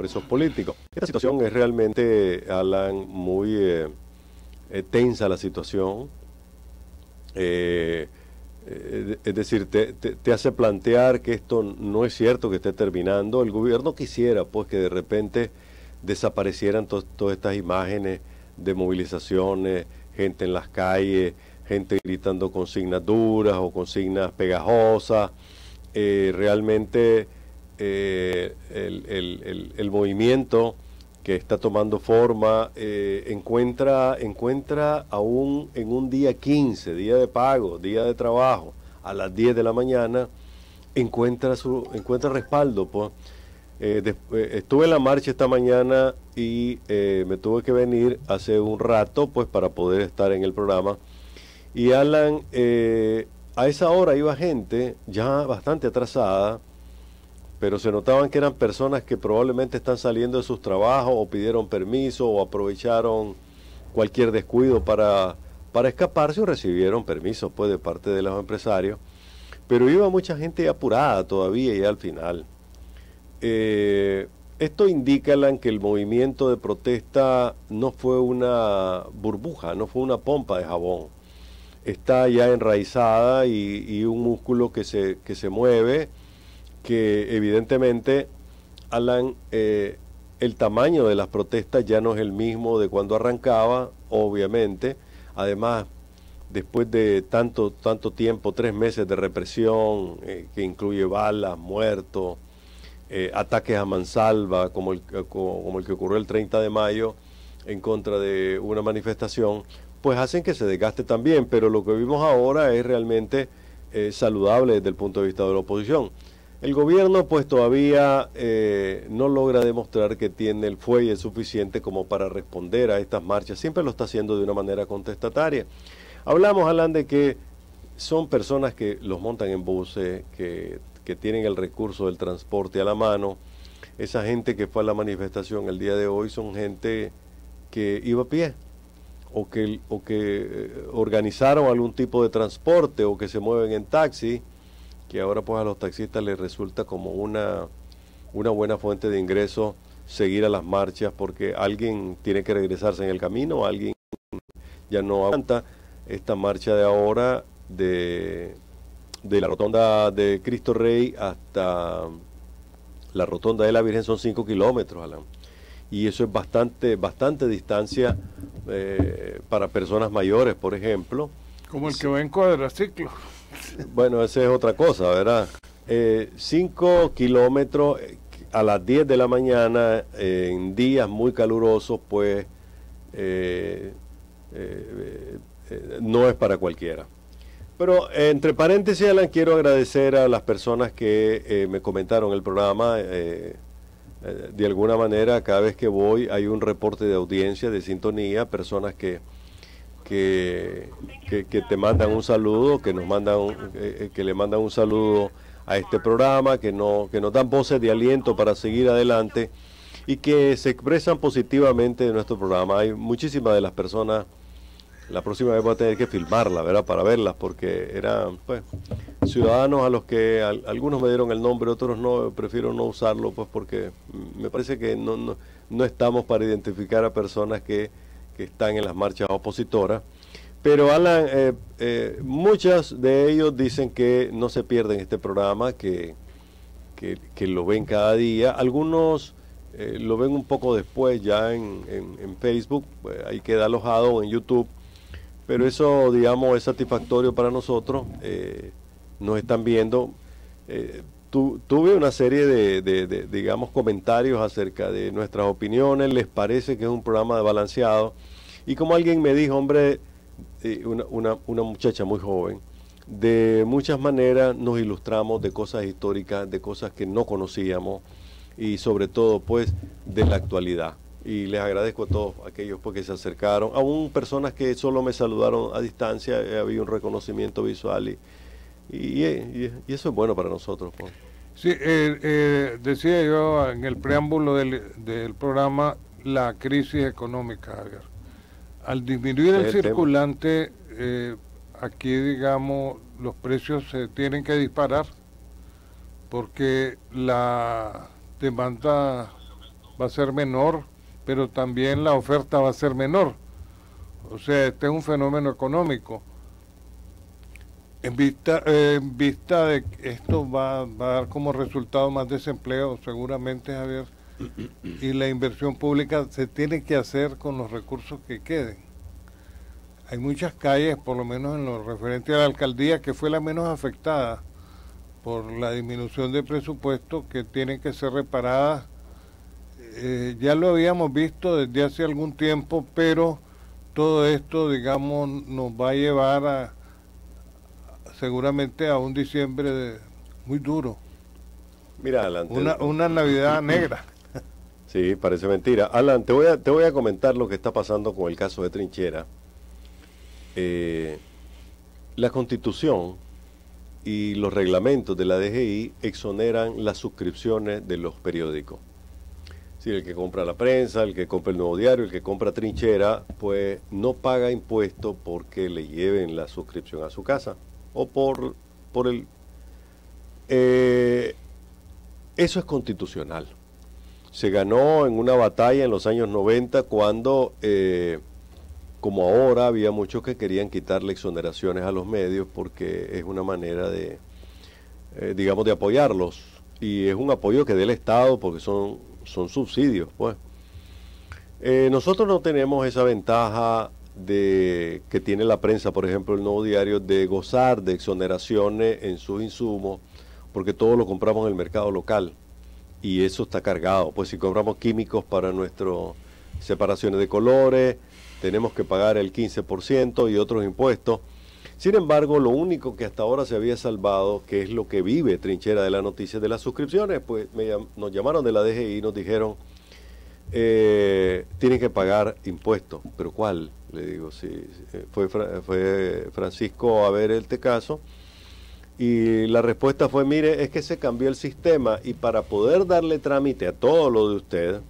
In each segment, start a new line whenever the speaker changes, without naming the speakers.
presos políticos. Esta situación es realmente, Alan, muy tensa la situación. Es decir, te hace plantear que esto no es cierto que esté terminando. El gobierno quisiera pues que de repente desaparecieran todas estas imágenes de movilizaciones, gente en las calles, gente gritando consignas duras o consignas pegajosas. Realmente el movimiento que está tomando forma encuentra aún en un día 15, día de pago, día de trabajo, a las 10 de la mañana, encuentra respaldo, pues. Estuve en la marcha esta mañana y me tuve que venir hace un rato pues para poder estar en el programa. Y Alan, a esa hora iba gente ya bastante atrasada, pero se notaban que eran personas que probablemente están saliendo de sus trabajos o pidieron permiso o aprovecharon cualquier descuido para escaparse o recibieron permiso pues de parte de los empresarios. Pero iba mucha gente apurada todavía y al final. Esto indica, Alan, que el movimiento de protesta no fue una burbuja, no fue una pompa de jabón. Está ya enraizada y un músculo que se mueve, que evidentemente, Alan, el tamaño de las protestas ya no es el mismo de cuando arrancaba, obviamente. Además, después de tanto tiempo, 3 meses de represión, que incluye balas, muertos, ataques a mansalva, como el que ocurrió el 30 de mayo en contra de una manifestación, pues hacen que se desgaste también, pero lo que vimos ahora es realmente saludable desde el punto de vista de la oposición. El gobierno pues todavía no logra demostrar que tiene el fuelle suficiente como para responder a estas marchas, siempre lo está haciendo de una manera contestataria. Hablamos, Alan, de que son personas que los montan en buses, que tienen el recurso del transporte a la mano. Esa gente que fue a la manifestación el día de hoy son gente que iba a pie, o que organizaron algún tipo de transporte, o que se mueven en taxi, que ahora pues a los taxistas les resulta como una buena fuente de ingreso seguir a las marchas, porque alguien tiene que regresarse en el camino, alguien ya no aguanta. Esta marcha de ahora de la rotonda de Cristo Rey hasta la rotonda de la Virgen son 5 kilómetros, Alan. Y eso es bastante distancia para personas mayores, por ejemplo.
Como el que va en cuadraciclo.
Bueno, esa es otra cosa, ¿verdad? 5 kilómetros a las 10 de la mañana, en días muy calurosos, pues no es para cualquiera. Pero entre paréntesis, Alan, quiero agradecer a las personas que me comentaron el programa. De alguna manera, cada vez que voy hay un reporte de audiencia, de sintonía, personas que te mandan un saludo, que le mandan un saludo a este programa, que nos dan voces de aliento para seguir adelante y que se expresan positivamente de nuestro programa. Hay muchísimas de las personas. La próxima vez voy a tener que filmarla, ¿verdad? Para verlas, porque eran pues ciudadanos a los que algunos me dieron el nombre, otros no. Prefiero no usarlo, pues porque me parece que no estamos para identificar a personas que están en las marchas opositoras. Pero Alan, muchos de ellos dicen que no se pierden este programa, que lo ven cada día. Algunos lo ven un poco después ya en Facebook, pues ahí queda alojado, o en YouTube. Pero eso, digamos, es satisfactorio para nosotros. Nos están viendo. Tuve una serie de digamos, comentarios acerca de nuestras opiniones. Les parece que es un programa balanceado. Y como alguien me dijo, hombre, una muchacha muy joven, de muchas maneras nos ilustramos de cosas históricas, de cosas que no conocíamos y sobre todo, pues, de la actualidad. Y les agradezco a todos aquellos porque se acercaron, aún personas que solo me saludaron a distancia, había un reconocimiento visual y eso es bueno para nosotros, pues.
Sí, decía yo en el preámbulo del programa la crisis económica, Javier. Al disminuir el circulante, aquí digamos los precios se tienen que disparar porque la demanda va a ser menor, pero también la oferta va a ser menor. O sea, este es un fenómeno económico. En vista de que esto va a dar como resultado más desempleo, seguramente, Javier, y la inversión pública se tiene que hacer con los recursos que queden. Hay muchas calles, por lo menos en lo referente a la alcaldía, que fue la menos afectada por la disminución de presupuesto, que tienen que ser reparadas. Ya lo habíamos visto desde hace algún tiempo, pero todo esto, digamos, nos va a llevar seguramente a un diciembre muy duro.
Mira, Alan,
una Navidad negra.
Sí, parece mentira. Alan, te voy a comentar lo que está pasando con el caso de Trinchera. La Constitución y los reglamentos de la DGI exoneran las suscripciones de los periódicos. Si el que compra la prensa, el que compra el Nuevo Diario, el que compra Trinchera, pues no paga impuestos porque le lleven la suscripción a su casa o por el... eso es constitucional. Se ganó en una batalla en los años 90 cuando, como ahora, había muchos que querían quitarle exoneraciones a los medios porque es una manera de, digamos, de apoyarlos. Y es un apoyo que dé el Estado porque son subsidios, pues. Nosotros no tenemos esa ventaja de que tiene la prensa, por ejemplo, el Nuevo Diario, de gozar de exoneraciones en sus insumos, porque todo lo compramos en el mercado local y eso está cargado. Pues si compramos químicos para nuestras separaciones de colores, tenemos que pagar el 15% y otros impuestos. Sin embargo, lo único que hasta ahora se había salvado, que es lo que vive Trinchera de la noticia de las suscripciones, pues nos llamaron de la DGI y nos dijeron, tienen que pagar impuestos. ¿Pero cuál? Le digo, sí, fue Francisco a ver este caso y la respuesta fue, mire, es que se cambió el sistema y para poder darle trámite a todo lo de usted,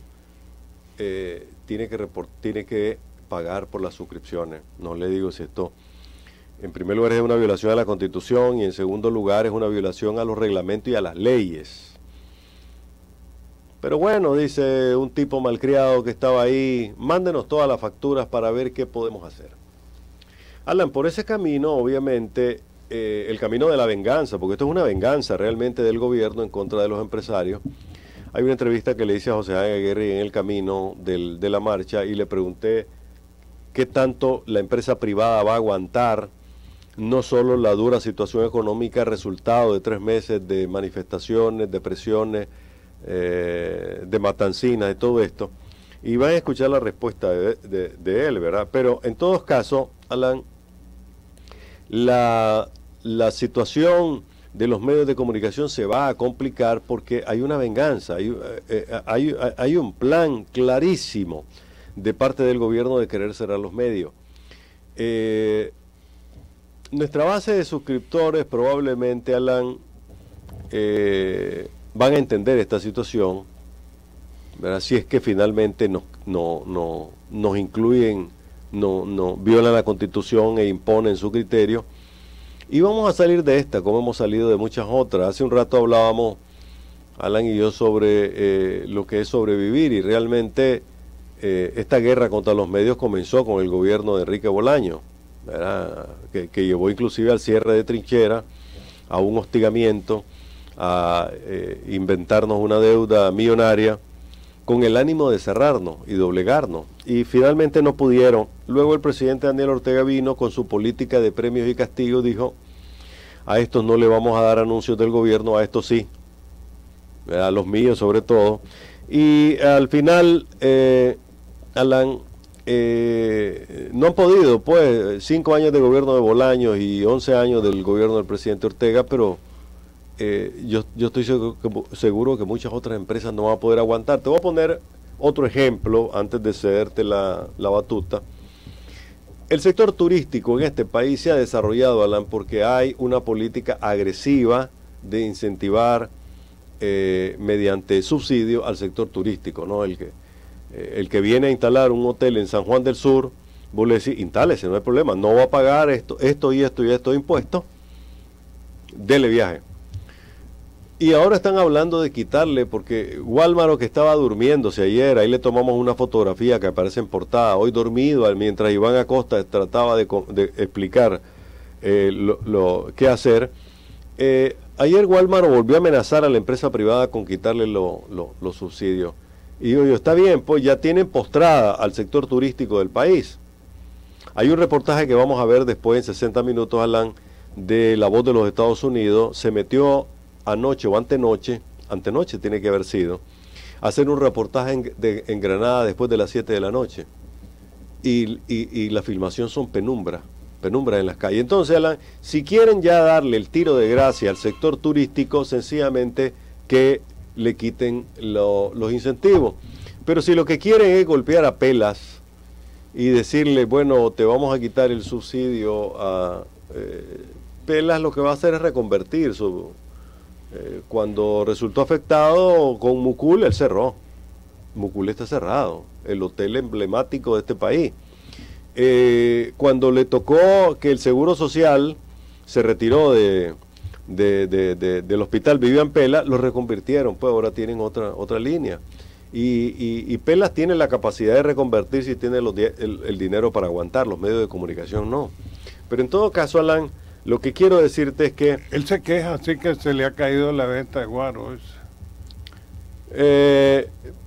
tiene que pagar por las suscripciones. No le digo si esto, en primer lugar, es una violación a la Constitución y en segundo lugar es una violación a los reglamentos y a las leyes. Pero bueno, dice un tipo malcriado que estaba ahí, mándenos todas las facturas para ver qué podemos hacer. Alan, por ese camino, obviamente, el camino de la venganza, porque esto es una venganza realmente del gobierno en contra de los empresarios. Hay una entrevista que le hice a José Ángel Aguirre en el camino de la marcha y le pregunté qué tanto la empresa privada va a aguantar no solo la dura situación económica resultado de 3 meses de manifestaciones, de presiones, de matancinas, de todo esto, y van a escuchar la respuesta de él, ¿verdad? Pero en todos casos, Alan, la situación de los medios de comunicación se va a complicar porque hay una venganza, hay un plan clarísimo de parte del gobierno de querer cerrar los medios. Nuestra base de suscriptores probablemente, Alan, van a entender esta situación, ¿verdad? Si es que finalmente nos incluyen, no violan la Constitución e imponen su criterio. Y vamos a salir de esta, como hemos salido de muchas otras. Hace un rato hablábamos, Alan y yo, sobre lo que es sobrevivir, y realmente esta guerra contra los medios comenzó con el gobierno de Enrique Bolaño, ¿verdad? Que llevó inclusive al cierre de Trinchera, a un hostigamiento, a inventarnos una deuda millonaria con el ánimo de cerrarnos y doblegarnos, y finalmente no pudieron. Luego el presidente Daniel Ortega vino con su política de premios y castigos, dijo, a estos no le vamos a dar anuncios del gobierno, a estos sí, a los míos sobre todo, y al final, Alan, no han podido, pues, 5 años de gobierno de Bolaños y 11 años del gobierno del presidente Ortega, pero yo estoy seguro que muchas otras empresas no van a poder aguantar. Te voy a poner otro ejemplo antes de cederte la batuta. El sector turístico en este país se ha desarrollado, Alan, porque hay una política agresiva de incentivar mediante subsidio al sector turístico, ¿no? El que viene a instalar un hotel en San Juan del Sur, vos le decís, instálese, no hay problema, no va a pagar esto y esto y esto de impuestos, dele viaje. Y ahora están hablando de quitarle, porque Walmart, que estaba durmiéndose ayer, ahí le tomamos una fotografía que aparece en portada, hoy dormido, mientras Iván Acosta trataba de explicar qué hacer. Ayer Walmart volvió a amenazar a la empresa privada con quitarle los subsidios. Y digo yo, está bien, pues ya tienen postrada al sector turístico del país. Hay un reportaje que vamos a ver después en 60 minutos, Alan, de La Voz de los Estados Unidos. Se metió anoche o antenoche tiene que haber sido, a hacer un reportaje en Granada después de las 7 de la noche. Y la filmación son penumbras en las calles. Entonces, Alan, si quieren ya darle el tiro de gracia al sector turístico, sencillamente que le quiten los incentivos. Pero si lo que quieren es golpear a Pelas y decirle, bueno, te vamos a quitar el subsidio a Pelas, lo que va a hacer es reconvertir cuando resultó afectado con Mucul, él cerró. Mucul está cerrado, el hotel emblemático de este país. Cuando le tocó que el Seguro Social se retiró del hospital Vivian Pelas, lo reconvirtieron, pues ahora tienen otra línea. Y Pelas tiene la capacidad de reconvertir si tiene el dinero para aguantar, los medios de comunicación no. Pero en todo caso, Alan, lo que quiero decirte es que...
Él se queja, así que se le ha caído la venta de guaro.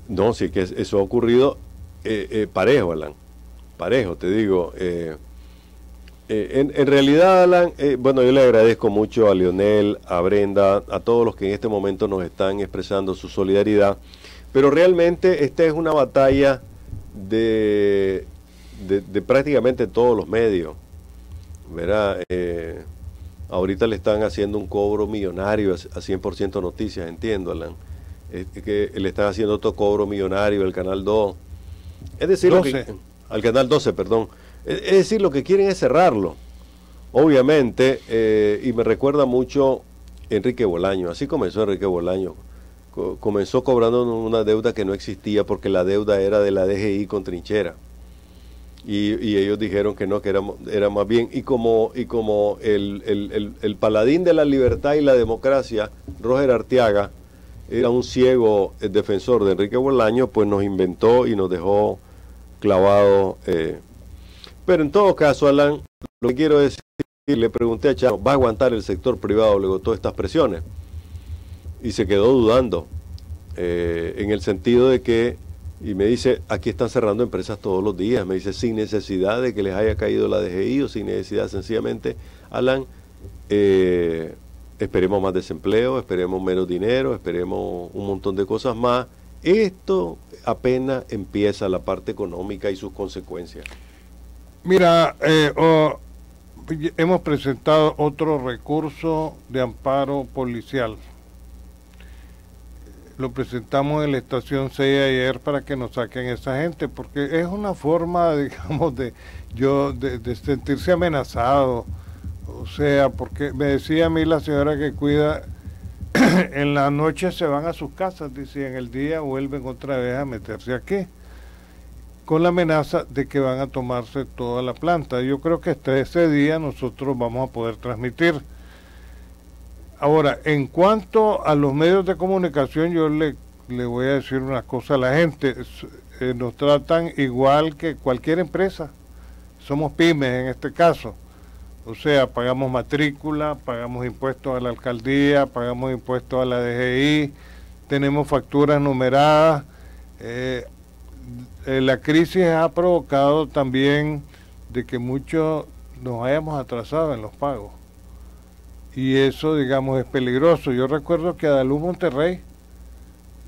No, sí que eso ha ocurrido parejo, Alan. Parejo, te digo. En realidad, Alan, bueno, yo le agradezco mucho a Leonel, a Brenda, a todos los que en este momento nos están expresando su solidaridad, pero realmente esta es una batalla de prácticamente todos los medios, ¿verdad? Ahorita le están haciendo un cobro millonario a 100% Noticias, entiendo, Alan. Que le están haciendo otro cobro millonario al Canal 2. Es decir, al Canal 12, perdón. Es decir, lo que quieren es cerrarlo. Obviamente, y me recuerda mucho Enrique Bolaño. Así comenzó Enrique Bolaño. Comenzó cobrando una deuda que no existía porque la deuda era de la DGI con trinchera. Y ellos dijeron que no, que era más bien. Y como el paladín de la libertad y la democracia, Roger Arteaga, era un ciego defensor de Enrique Bolaño, pues nos inventó y nos dejó clavado. Pero en todo caso, Alan, lo que quiero decir, le pregunté a Chano, ¿va a aguantar el sector privado luego todas estas presiones? Y se quedó dudando, en el sentido de que, y me dice, aquí están cerrando empresas todos los días, me dice, sin necesidad de que les haya caído la DGI o sin necesidad sencillamente, Alan, esperemos más desempleo, esperemos menos dinero, esperemos un montón de cosas más. Esto apenas empieza la parte económica y sus consecuencias.
Mira, hemos presentado otro recurso de amparo policial. Lo presentamos en la estación 6 ayer para que nos saquen esa gente, porque es una forma, digamos, de sentirse amenazado. O sea, porque me decía a mí la señora que cuida, en la noche se van a sus casas, dice, y en el día vuelven otra vez a meterse aquí, con la amenaza de que van a tomarse toda la planta. Yo creo que hasta ese día nosotros vamos a poder transmitir. Ahora, en cuanto a los medios de comunicación, yo le voy a decir una cosa a la gente. Nos tratan igual que cualquier empresa. Somos pymes en este caso. O sea, pagamos matrícula, pagamos impuestos a la alcaldía, pagamos impuestos a la DGI, tenemos facturas numeradas. La crisis ha provocado también de que muchos nos hayamos atrasado en los pagos. Y eso, digamos, es peligroso. Yo recuerdo que a Dalú Monterrey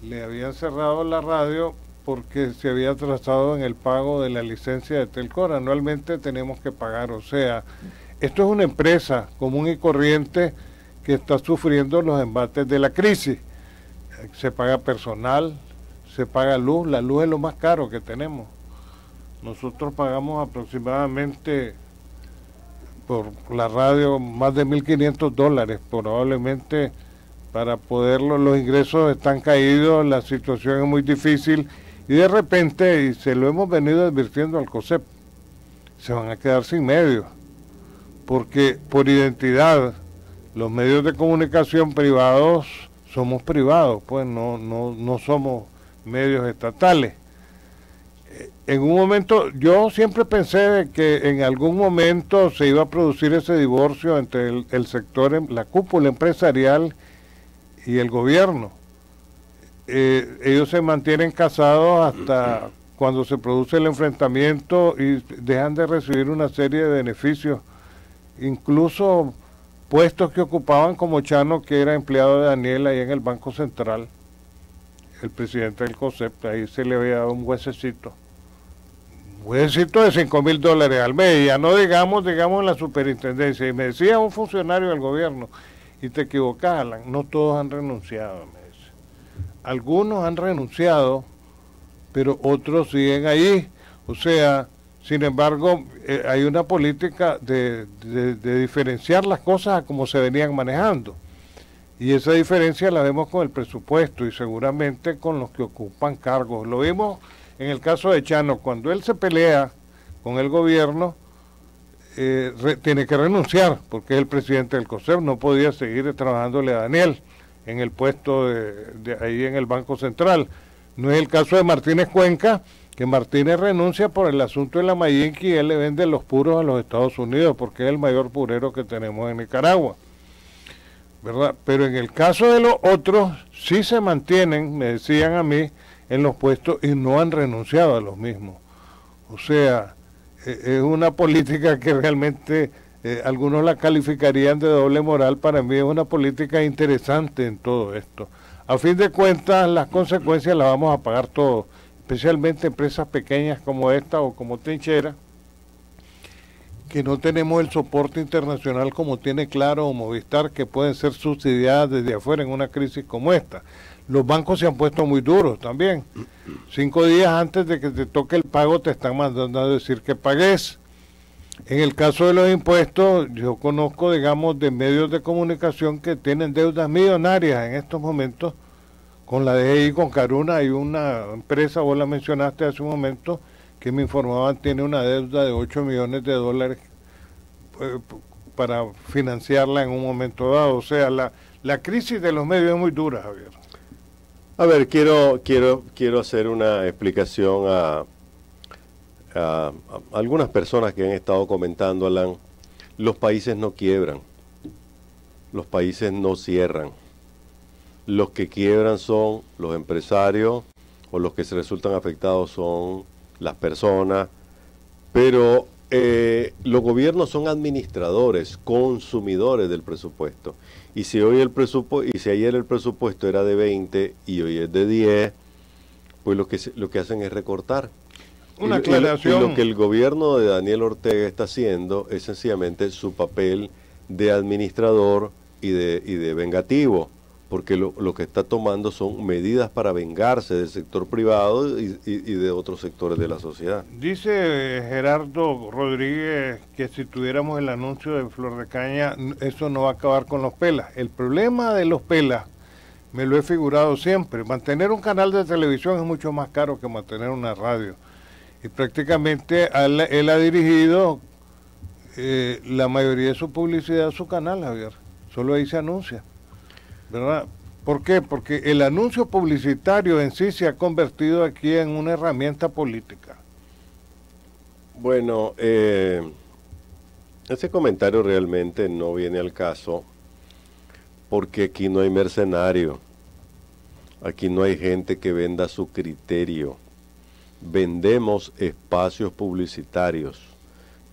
le habían cerrado la radio porque se había atrasado en el pago de la licencia de Telcor. Anualmente tenemos que pagar. O sea, esto es una empresa común y corriente que está sufriendo los embates de la crisis. Se paga personal, se paga luz. La luz es lo más caro que tenemos. Nosotros pagamos aproximadamente por la radio más de $1.500 probablemente para poderlo. Los ingresos están caídos, la situación es muy difícil y de repente, y se lo hemos venido advirtiendo al COSEP, se van a quedar sin medios, porque por identidad los medios de comunicación privados somos privados, pues no somos medios estatales. En un momento, yo siempre pensé que en algún momento se iba a producir ese divorcio entre el sector, la cúpula empresarial y el gobierno. Ellos se mantienen casados hasta cuando se produce el enfrentamiento y dejan de recibir una serie de beneficios, incluso puestos que ocupaban, como Chano, que era empleado de Daniel ahí en el Banco Central, el presidente del COSEP, ahí se le había dado un huesecito de $5,000 al mes, y ya no digamos en la superintendencia. Y me decía un funcionario del gobierno, y te equivocas, Alan, no todos han renunciado, me dice. Algunos han renunciado, pero otros siguen ahí. O sea, sin embargo, hay una política de diferenciar las cosas a como se venían manejando. Y esa diferencia la vemos con el presupuesto y seguramente con los que ocupan cargos. Lo vimos en el caso de Chano, cuando él se pelea con el gobierno, tiene que renunciar, porque es el presidente del COSEP, no podía seguir trabajándole a Daniel en el puesto de ahí en el Banco Central. No es el caso de Martínez Cuenca, que Martínez renuncia por el asunto de la Mayinqui y él le vende los puros a los Estados Unidos, porque es el mayor purero que tenemos en Nicaragua, ¿verdad? Pero en el caso de los otros, sí se mantienen, me decían a mí, en los puestos y no han renunciado a los mismos. O sea, es una política que realmente algunos la calificarían de doble moral. Para mí es una política interesante en todo esto. A fin de cuentas, las consecuencias las vamos a pagar todos, especialmente empresas pequeñas como esta o como Trinchera, que no tenemos el soporte internacional como tiene Claro o Movistar, que pueden ser subsidiadas desde afuera en una crisis como esta. Los bancos se han puesto muy duros también. 5 días antes de que te toque el pago te están mandando a decir que pagues. En el caso de los impuestos, yo conozco, digamos, de medios de comunicación que tienen deudas millonarias en estos momentos con la DGI, con Caruna. Hay una empresa, vos la mencionaste hace un momento, que me informaban tiene una deuda de $8 millones para financiarla en un momento dado. O sea, la crisis de los medios es muy dura, Javier.
A ver, quiero hacer una explicación a algunas personas que han estado comentando, Alan. Los países no quiebran, los países no cierran. Los que quiebran son los empresarios o los que se resultan afectados son las personas, pero los gobiernos son administradores, consumidores del presupuesto. Y si hoy ayer el presupuesto era de 20 y hoy es de 10, pues lo que hacen es recortar.
Una aclaración.
Y lo que el gobierno de Daniel Ortega está haciendo es sencillamente su papel de administrador y de vengativo, porque lo que está tomando son medidas para vengarse del sector privado y de otros sectores de la sociedad.
Dice Gerardo Rodríguez que si tuviéramos el anuncio de Flor de Caña, eso no va a acabar con los pelas. El problema de los pelas, me lo he figurado siempre, mantener un canal de televisión es mucho más caro que mantener una radio. Y prácticamente él ha dirigido la mayoría de su publicidad a su canal, Javier. Solo ahí se anuncia, ¿verdad? ¿Por qué? Porque el anuncio publicitario en sí se ha convertido aquí en una herramienta política.
Bueno, ese comentario realmente no viene al caso, porque aquí no hay mercenario, aquí no hay gente que venda su criterio. Vendemos espacios publicitarios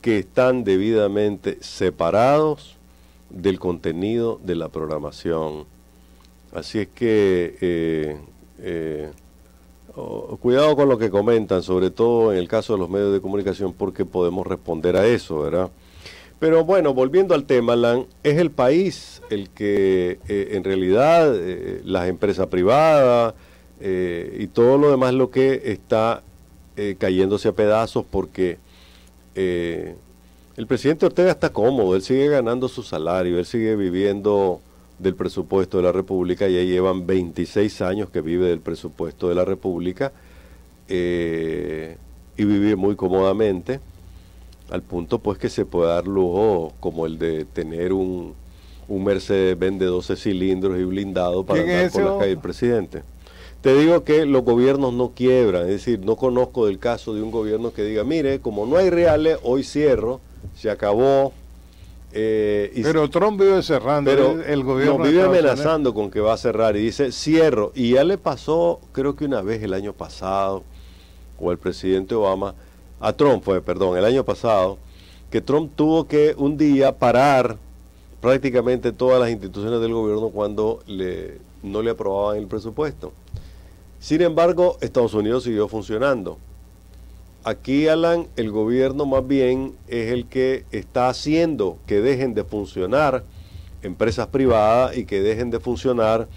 que están debidamente separados del contenido de la programación. Así es que cuidado con lo que comentan, sobre todo en el caso de los medios de comunicación, porque podemos responder a eso, ¿verdad? Pero bueno, volviendo al tema, Alan, es el país el que en realidad las empresas privadas y todo lo demás lo que está cayéndose a pedazos, porque el presidente Ortega está cómodo, él sigue ganando su salario, él sigue viviendo del presupuesto de la República, ya llevan 26 años que vive del presupuesto de la República y vive muy cómodamente, al punto pues que se puede dar lujo como el de tener un un Mercedes-Benz de 12 cilindros y blindado para andar por la calle del presidente. Te digo que los gobiernos no quiebran, es decir, no conozco del caso de un gobierno que diga, mire, como no hay reales, hoy cierro, se acabó.
Pero Trump vive cerrando,
pero
el gobierno
vive amenazando con que va a cerrar y dice, cierro. Y ya le pasó, creo que una vez el año pasado, o el presidente Obama, a Trump fue, perdón, el año pasado, que Trump tuvo que un día parar prácticamente todas las instituciones del gobierno cuando no le aprobaban el presupuesto. Sin embargo, Estados Unidos siguió funcionando. Aquí, Alan, el gobierno más bien es el que está haciendo que dejen de funcionar empresas privadas y que dejen de funcionar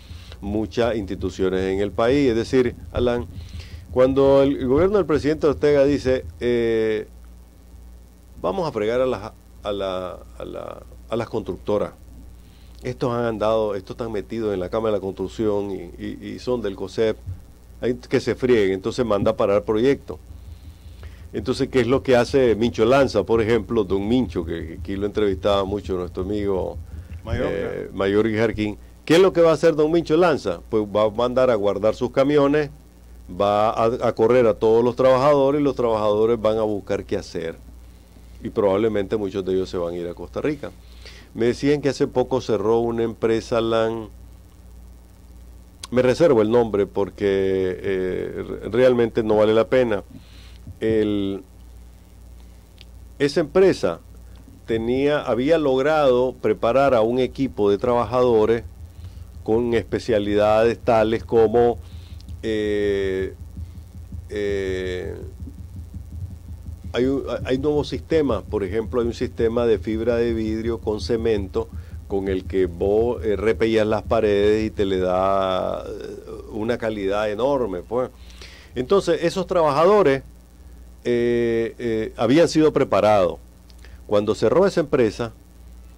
muchas instituciones en el país. Es decir, Alan, cuando el gobierno del presidente Ortega dice, vamos a fregar a las constructoras, estos están metidos en la Cámara de la Construcción y son del COSEP, hay que se frieguen, entonces manda a parar el proyecto. Entonces, ¿qué es lo que hace Mincho Lanza, por ejemplo, don Mincho, que aquí lo entrevistaba mucho nuestro amigo Mayor Guijarquín? ¿Qué es lo que va a hacer don Mincho Lanza? Pues va a mandar a guardar sus camiones, va a correr a todos los trabajadores y los trabajadores van a buscar qué hacer. Y probablemente muchos de ellos se van a ir a Costa Rica. Me decían que hace poco cerró una empresa, me reservo el nombre porque realmente no vale la pena. Esa empresa había logrado preparar a un equipo de trabajadores con especialidades tales como hay nuevos sistemas. Por ejemplo, hay un sistema de fibra de vidrio con cemento con el que vos repellas las paredes y te le da una calidad enorme, pues. Entonces, esos trabajadores habían sido preparados. Cuando cerró esa empresa,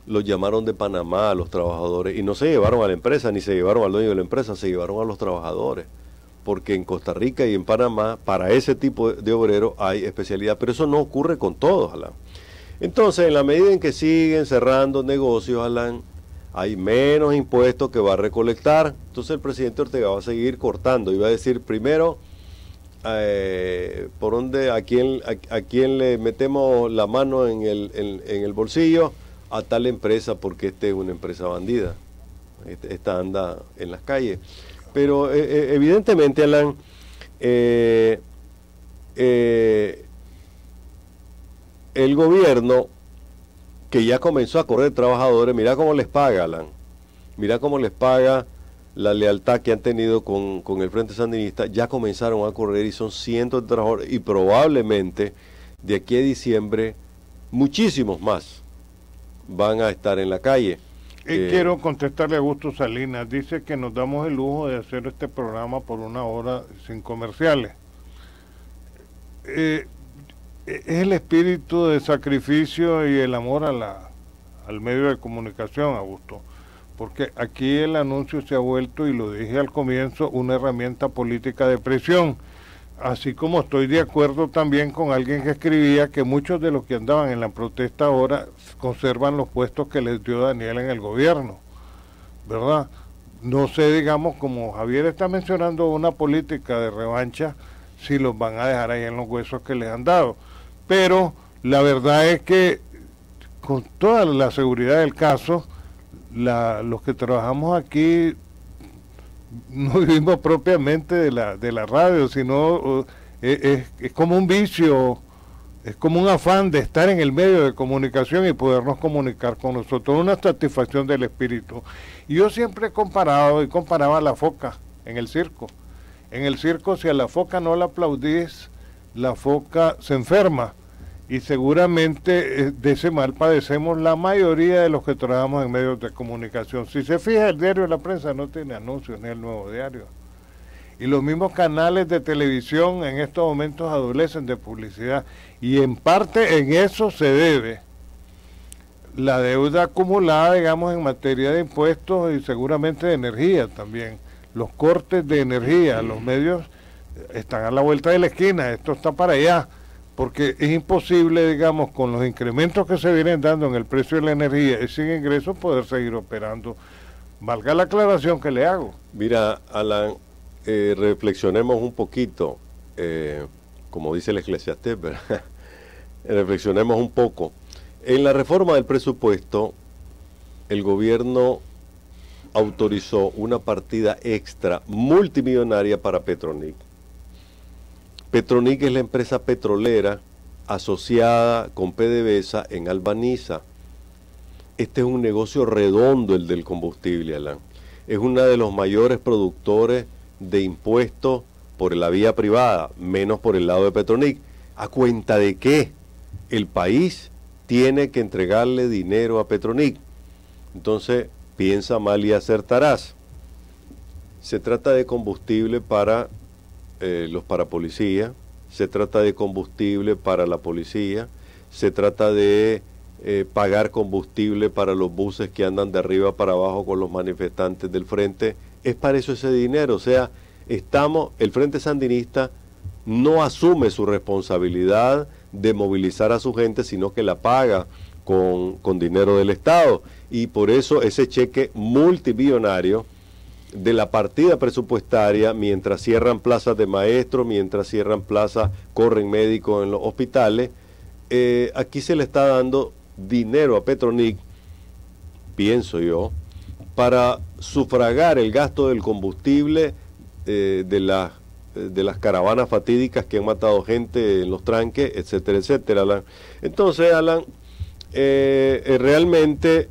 los llamaron de Panamá a los trabajadores y no se llevaron a la empresa, ni se llevaron al dueño de la empresa, se llevaron a los trabajadores. Porque en Costa Rica y en Panamá, para ese tipo de obreros hay especialidad, pero eso no ocurre con todos, Alan. Entonces, en la medida en que siguen cerrando negocios, Alan, hay menos impuestos que va a recolectar. Entonces el presidente Ortega va a seguir cortando y va a decir primero por dónde, a quién le metemos la mano en el bolsillo, a tal empresa, porque esta es una empresa bandida. Esta anda en las calles. Pero evidentemente, Alan, el gobierno que ya comenzó a correr trabajadores, mira cómo les paga, Alan, mira cómo les paga la lealtad que han tenido con el Frente Sandinista, ya comenzaron a correr y son cientos de trabajadores y probablemente de aquí a diciembre muchísimos más van a estar en la calle.
Quiero contestarle a Augusto Salinas, dice que nos damos el lujo de hacer este programa por 1 hora sin comerciales. Es el espíritu de sacrificio y el amor al medio de comunicación, Augusto, porque aquí el anuncio se ha vuelto, y lo dije al comienzo, una herramienta política de presión, así como estoy de acuerdo también con alguien que escribía que muchos de los que andaban en la protesta ahora conservan los puestos que les dio Daniel en el gobierno, ¿verdad? No sé, digamos, como Javier está mencionando una política de revancha, si los van a dejar ahí en los huesos que les han dado. Pero la verdad es que con toda la seguridad del caso, los que trabajamos aquí no vivimos propiamente de la radio, sino es como un vicio, es como un afán de estar en el medio de comunicación y podernos comunicar con nosotros, una satisfacción del espíritu. Y yo siempre he comparado y comparaba a la foca en el circo. En el circo, si a la foca no la aplaudís, la foca se enferma, y seguramente de ese mal padecemos la mayoría de los que trabajamos en medios de comunicación. Si se fija, el diario de la Prensa no tiene anuncios, ni el Nuevo Diario. Y los mismos canales de televisión en estos momentos adolecen de publicidad, y en parte en eso se debe la deuda acumulada, digamos, en materia de impuestos y seguramente de energía también. Los cortes de energía, los medios están a la vuelta de la esquina, esto está para allá, porque es imposible, digamos, con los incrementos que se vienen dando en el precio de la energía y sin ingresos, poder seguir operando. Valga la aclaración que le hago.
Mira, Alan, reflexionemos un poquito, como dice el Eclesiastés, ¿verdad? Reflexionemos un poco. En la reforma del presupuesto, el gobierno autorizó una partida extra multimillonaria para Petronic. Petronic es la empresa petrolera asociada con PDVSA en Albaniza. Este es un negocio redondo, el del combustible, Alan. Es uno de los mayores productores de impuestos por la vía privada, menos por el lado de Petronic. ¿A cuenta de qué? El país tiene que entregarle dinero a Petronic. Entonces, piensa mal y acertarás. Se trata de combustible para los parapolicías, se trata de combustible para la policía, se trata de pagar combustible para los buses que andan de arriba para abajo con los manifestantes del frente. Es para eso ese dinero. O sea, el Frente Sandinista no asume su responsabilidad de movilizar a su gente, sino que la paga con dinero del Estado. Y por eso ese cheque multimillonario de la partida presupuestaria, mientras cierran plazas de maestros, mientras cierran plazas, corren médicos en los hospitales, aquí se le está dando dinero a Petronic, pienso yo, para sufragar el gasto del combustible de las caravanas fatídicas que han matado gente en los tranques, etcétera, etcétera, Alan. Entonces, Alan, realmente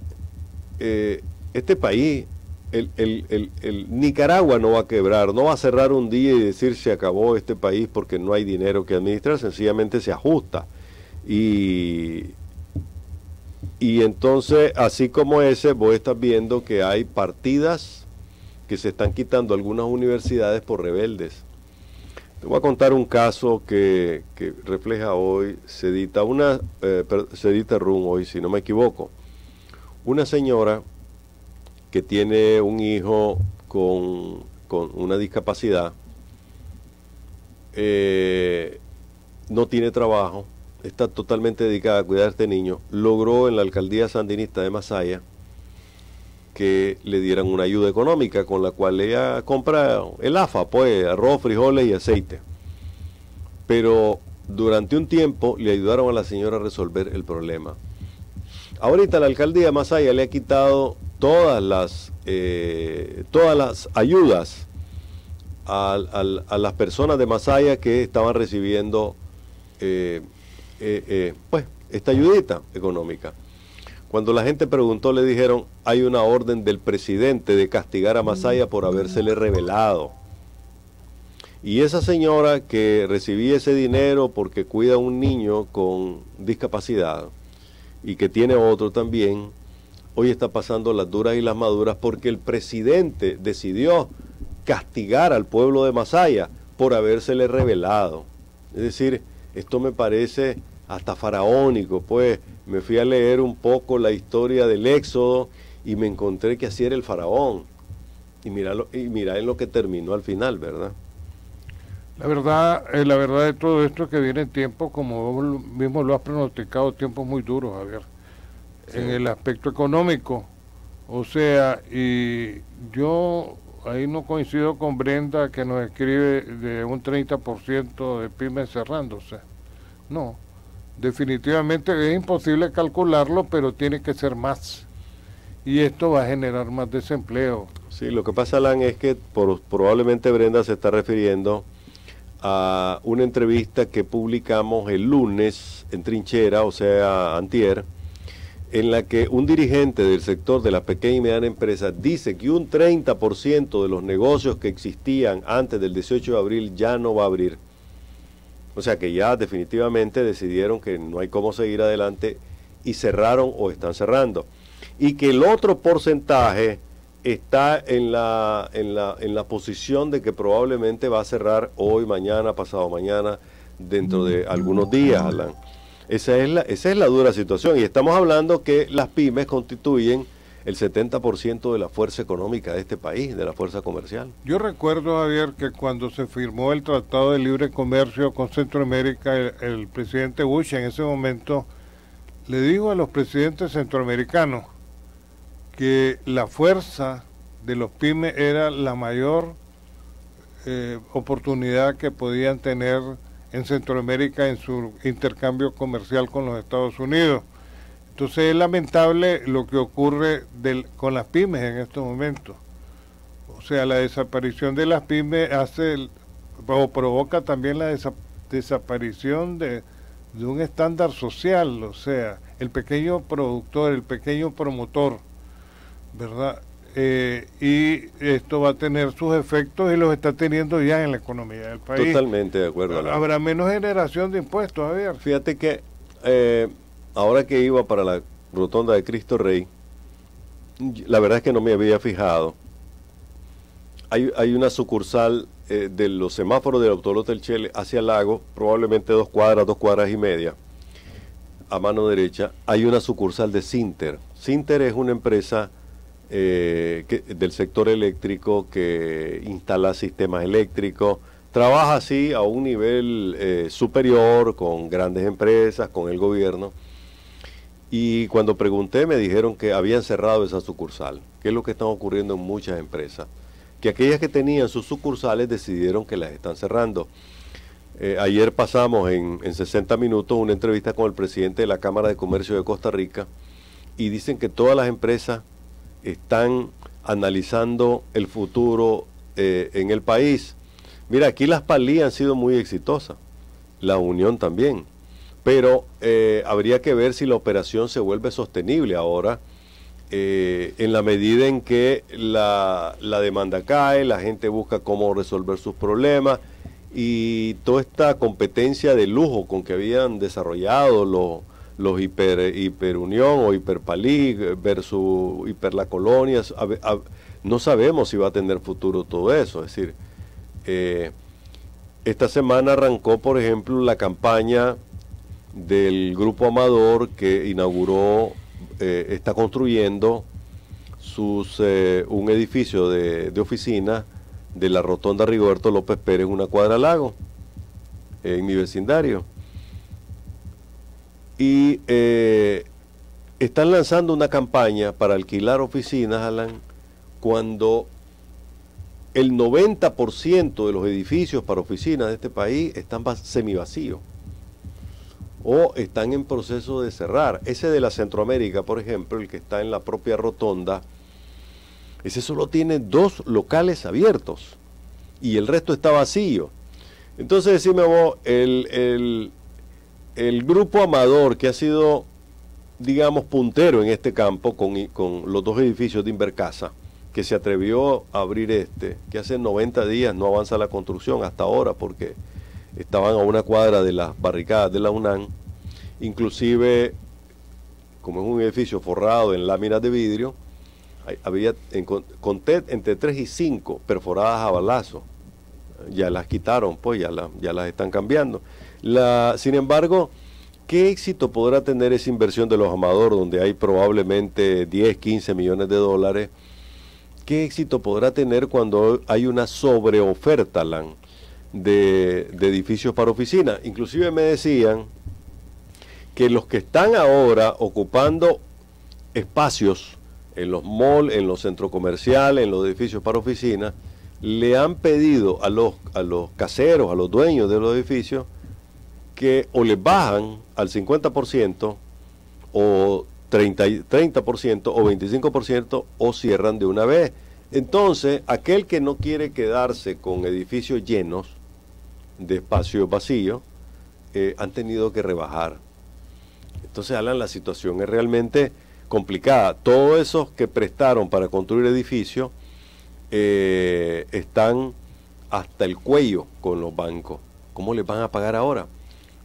este país, el Nicaragua no va a quebrar, no va a cerrar un día y decir se acabó este país porque no hay dinero que administrar, sencillamente se ajusta. Y entonces, así como ese, vos estás viendo que hay partidas que se están quitando algunas universidades por rebeldes. Te voy a contar un caso que refleja hoy, se edita RUN hoy, si no me equivoco. Una señora que tiene un hijo con una discapacidad, no tiene trabajo, está totalmente dedicada a cuidar a este niño, logró en la alcaldía sandinista de Masaya que le dieran una ayuda económica con la cual ella compra el AFA, pues arroz, frijoles y aceite. Pero durante un tiempo le ayudaron a la señora a resolver el problema. Ahorita la alcaldía de Masaya le ha quitado todas las ayudas a las personas de Masaya que estaban recibiendo pues esta ayudita económica. Cuando la gente preguntó, le dijeron, hay una orden del presidente de castigar a Masaya por habérsele revelado. Y esa señora que recibía ese dinero porque cuida a un niño con discapacidad y que tiene otro también, hoy está pasando las duras y las maduras porque el presidente decidió castigar al pueblo de Masaya por habérsele revelado. Es decir, esto me parece hasta faraónico, pues me fui a leer un poco la historia del Éxodo y me encontré que así era el faraón. Y mira en lo que terminó al final, ¿verdad?
La verdad de todo esto es que viene tiempo, como vos mismo lo has pronosticado, tiempos muy duros, Javier, sí, en el aspecto económico. O sea, y yo ahí no coincido con Brenda que nos escribe de un 30% de pymes cerrándose. No, definitivamente es imposible calcularlo, pero tiene que ser más. Y esto va a generar más desempleo.
Sí, lo que pasa, Alan, es que probablemente Brenda se está refiriendo a una entrevista que publicamos el lunes en Trinchera, o sea, antier, en la que un dirigente del sector de la pequeña y mediana empresa dice que un 30% de los negocios que existían antes del 18 de abril ya no va a abrir. O sea que ya definitivamente decidieron que no hay cómo seguir adelante y cerraron o están cerrando. Y que el otro porcentaje está en la posición de que probablemente va a cerrar hoy, mañana, pasado mañana, dentro de algunos días, Alan. Esa es la dura situación. Y estamos hablando que las pymes constituyen el 70% de la fuerza económica de este país, de la fuerza comercial.
Yo recuerdo, Javier, que cuando se firmó el Tratado de Libre Comercio con Centroamérica, el presidente Bush en ese momento le dijo a los presidentes centroamericanos que la fuerza de los pymes era la mayor oportunidad que podían tener en Centroamérica en su intercambio comercial con los Estados Unidos. Entonces es lamentable lo que ocurre con las pymes en estos momentos. O sea, la desaparición de las pymes provoca también la desaparición de un estándar social, o sea, el pequeño productor, el pequeño promotor, ¿verdad? Y esto va a tener sus efectos y los está teniendo ya en la economía del país.
Totalmente de acuerdo.
Habrá menos generación de impuestos, Javier.
Fíjate que ahora que iba para la rotonda de Cristo Rey, la verdad es que no me había fijado. Hay una sucursal de los semáforos del Autolote El Chele hacia el lago, probablemente 2 cuadras y media, a mano derecha, hay una sucursal de Sinter. Sinter es una empresa del sector eléctrico que instala sistemas eléctricos, trabaja así a un nivel superior con grandes empresas, con el gobierno. Y cuando pregunté me dijeron que habían cerrado esa sucursal, que es lo que está ocurriendo en muchas empresas, que aquellas que tenían sus sucursales decidieron que las están cerrando. Ayer pasamos en 60 minutos una entrevista con el presidente de la Cámara de Comercio de Costa Rica y dicen que todas las empresas están analizando el futuro en el país. Mira, aquí las Palí han sido muy exitosas, la Unión también, pero habría que ver si la operación se vuelve sostenible ahora, en la medida en que la demanda cae, la gente busca cómo resolver sus problemas y toda esta competencia de lujo con que habían desarrollado los Hiperunión o Hiperpalí versus Hiper La Colonia, no sabemos si va a tener futuro todo eso. Es decir, esta semana arrancó, por ejemplo, la campaña del Grupo Amador que inauguró, está construyendo un edificio de oficina de la Rotonda Rigoberto López Pérez, una cuadra Lago, en mi vecindario. Y están lanzando una campaña para alquilar oficinas, Alan, cuando el 90% de los edificios para oficinas de este país están semivacíos o están en proceso de cerrar. Ese de la Centroamérica, por ejemplo, el que está en la propia rotonda, ese solo tiene 2 locales abiertos y el resto está vacío. Entonces, decime vos, el Grupo Amador, que ha sido, digamos, puntero en este campo con los 2 edificios de Invercasa, que se atrevió a abrir que hace 90 días no avanza la construcción hasta ahora porque estaban a una cuadra de las barricadas de la UNAM, inclusive, como es un edificio forrado en láminas de vidrio, conté entre 3 y 5 perforadas a balazo. Ya las quitaron, pues ya las están cambiando. Sin embargo, ¿qué éxito podrá tener esa inversión de los Amador, donde hay probablemente 10, 15 millones de dólares? ¿Qué éxito podrá tener cuando hay una sobreoferta, Alan, de edificios para oficinas? Inclusive me decían que los que están ahora ocupando espacios en los malls, en los centros comerciales, en los edificios para oficinas, le han pedido a los caseros, a los dueños de los edificios, que o les bajan al 50% o 30% o 25% o cierran de una vez. Entonces, aquel que no quiere quedarse con edificios llenos de espacios vacíos, han tenido que rebajar. Entonces, Alan, la situación es realmente complicada. Todos esos que prestaron para construir edificios están hasta el cuello con los bancos. ¿Cómo les van a pagar ahora?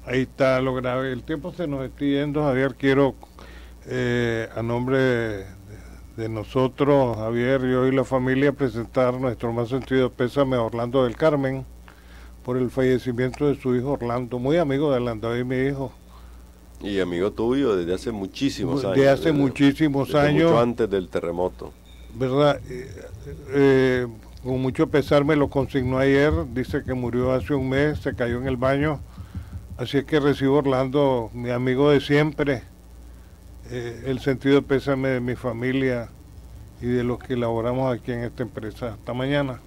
Ahí está lo grave. El tiempo se nos está yendo, Javier. Quiero, a nombre de nosotros, Javier, yo y la familia, presentar nuestro más sentido pésame a Orlando del Carmen por el fallecimiento de su hijo Orlando, muy amigo de Orlando y mi hijo.
Y amigo tuyo desde hace muchísimos años.
De hace muchísimos años.
Mucho antes del terremoto.
¿Verdad? Con mucho pesar me lo consignó ayer, dice que murió hace un mes, se cayó en el baño. Así es que recibo, Orlando, mi amigo de siempre, el sentido de pésame de mi familia y de los que laboramos aquí en esta empresa. Hasta mañana.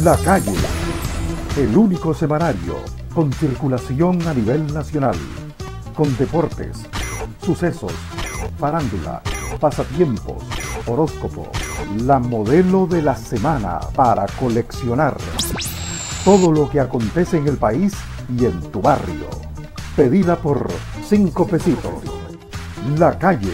La Calle, el único semanario con circulación a nivel nacional, con deportes, sucesos, farándula, pasatiempos, horóscopo, la modelo de la semana para coleccionar. Todo lo que acontece en el país y en tu barrio. Pedida por 5 pesitos. La Calle.